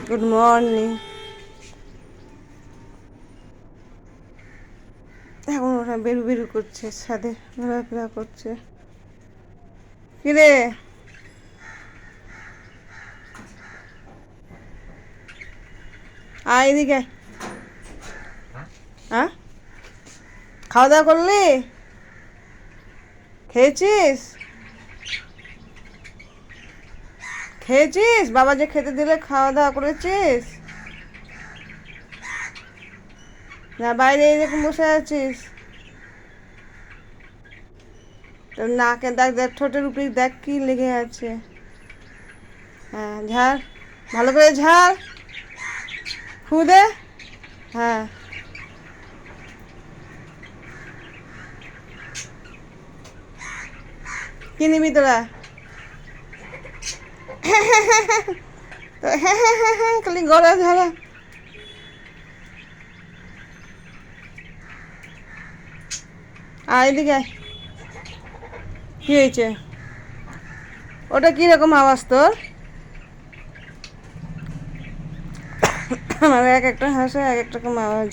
Good morning. এখন ওরা বেরু বেরু করছে, ছাদে ঘোরাফেরা করছে। কিরে আয় এদিকে। হ্যাঁ, খাওয়া দাওয়া করলি? খেয়েছিস? খেয়েছিস? বাবা যে খেতে দিলে খাওয়া দাওয়া করেছিস? না বাইরে এরকম বসে আছিস? তোর নাকে দেখ, দেখ ঠোঁটের উপরে দেখ কি লেগে আছে। হ্যাঁ ঝাড়, ভালো করে ঝাড়, ফু দে। হ্যাঁ, কি নিবি তোরা? তো হ্যাঁ হ্যাঁ হ্যাঁ হ্যাঁ খালি গলা ঝাড়া। আর এদিকে আয়। কি হয়েছে? ওটা কীরকম আওয়াজ তোর? আমার এক একটা হাসে এক এক রকম আওয়াজ।